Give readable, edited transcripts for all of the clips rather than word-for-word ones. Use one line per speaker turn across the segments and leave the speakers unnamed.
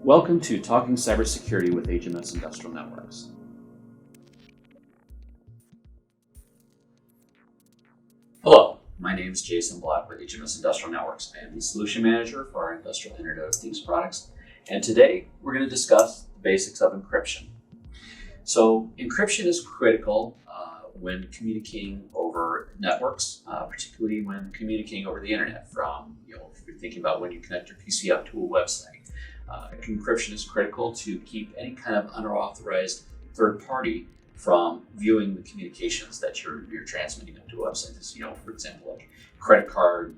Welcome to Talking Cybersecurity with HMS Industrial Networks. Hello, my name is Jason Black with HMS Industrial Networks. I am the Solution Manager for our Industrial Internet of Things products. And today we're going to discuss the basics of encryption. So encryption is critical when communicating over networks, particularly when communicating over the internet from, if you're thinking about when you connect your PC up to a website. Encryption is critical to keep any kind of unauthorized third party from viewing the communications that you're transmitting up to a website. This, for example, like credit card,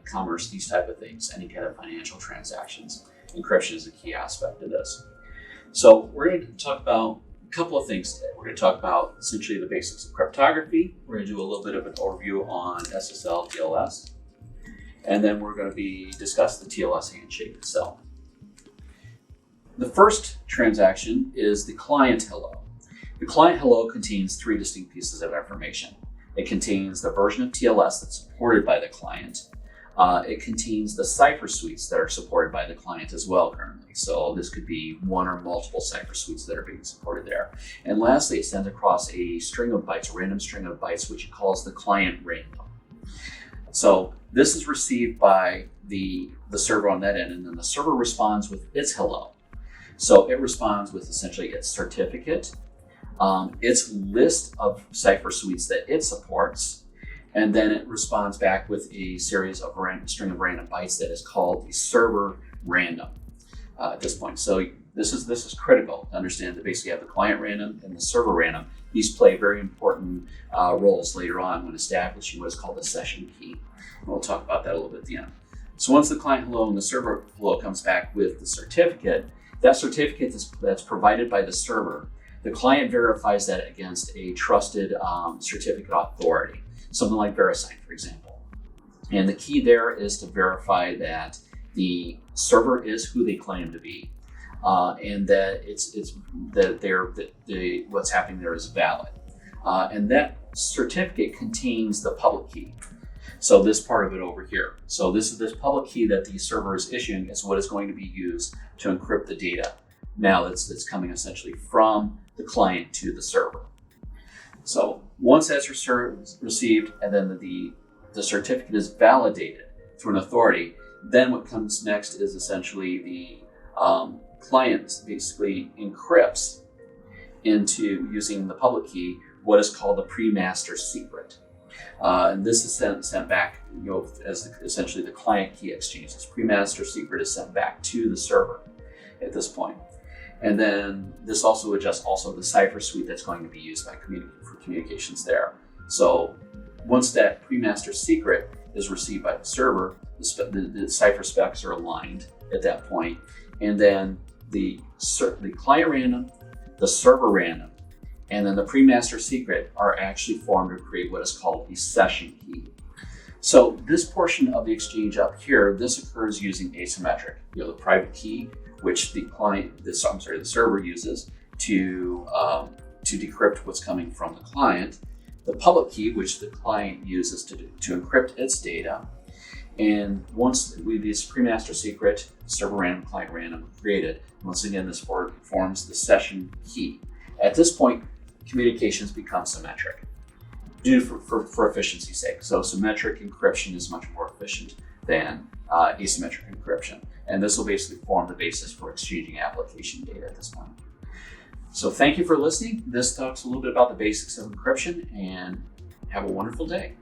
commerce, these type of things, any kind of financial transactions. Encryption is a key aspect of this. So we're going to talk about a couple of things today. We're going to talk about essentially the basics of cryptography. We're going to do a little bit of an overview on SSL, TLS, and then we're going to discuss the TLS handshake itself. The first transaction is the client hello. The client hello contains three distinct pieces of information. It contains the version of TLS that's supported by the client. It contains the cipher suites that are supported by the client as well currently. So this could be one or multiple cipher suites that are being supported there. And lastly, it sends across a string of bytes, a random string of bytes, which it calls the client random. So this is received by the server on that end, and then the server responds with its hello. So it responds with essentially its certificate, its list of cipher suites that it supports, and then it responds back with a series of string of random bytes that is called the server random at this point. So this is critical to understand that basically you have the client random and the server random. These play very important roles later on when establishing what is called the session key. And we'll talk about that a little bit at the end. So once the client hello and the server hello comes back with the certificate, that certificate that's provided by the server, the client verifies that against a trusted certificate authority, something like VeriSign, for example. And the key there is to verify that the server is who they claim to be, and that what's happening there is valid. And that certificate contains the public key. So this part of it over here. So this public key that the server is issuing is what is going to be used to encrypt the data. Now that's coming essentially from the client to the server. So once that's received and then the certificate is validated through an authority, then what comes next is essentially the client basically encrypts into using the public key what is called the PREMASTER secret. And this is sent back as essentially the client key exchange. This PREMASTER secret is sent back to the server at this point. And then this also adjusts the cipher suite that's going to be used for communications there. So once that PREMASTER secret is received by the server, the cipher specs are aligned at that point. And then the client random, the server random, and then the PREMASTER secret are actually formed to create what is called the session key. So this portion of the exchange up here, this occurs using asymmetric. The private key, which the server uses to decrypt what's coming from the client, the public key, which the client uses to encrypt its data. And once this PREMASTER secret, server random, client random created, once again this forms the session key. At this point, communications become symmetric due for efficiency's sake. So symmetric encryption is much more efficient than asymmetric encryption. And this will basically form the basis for exchanging application data at this point. So thank you for listening. This talks a little bit about the basics of encryption, and have a wonderful day.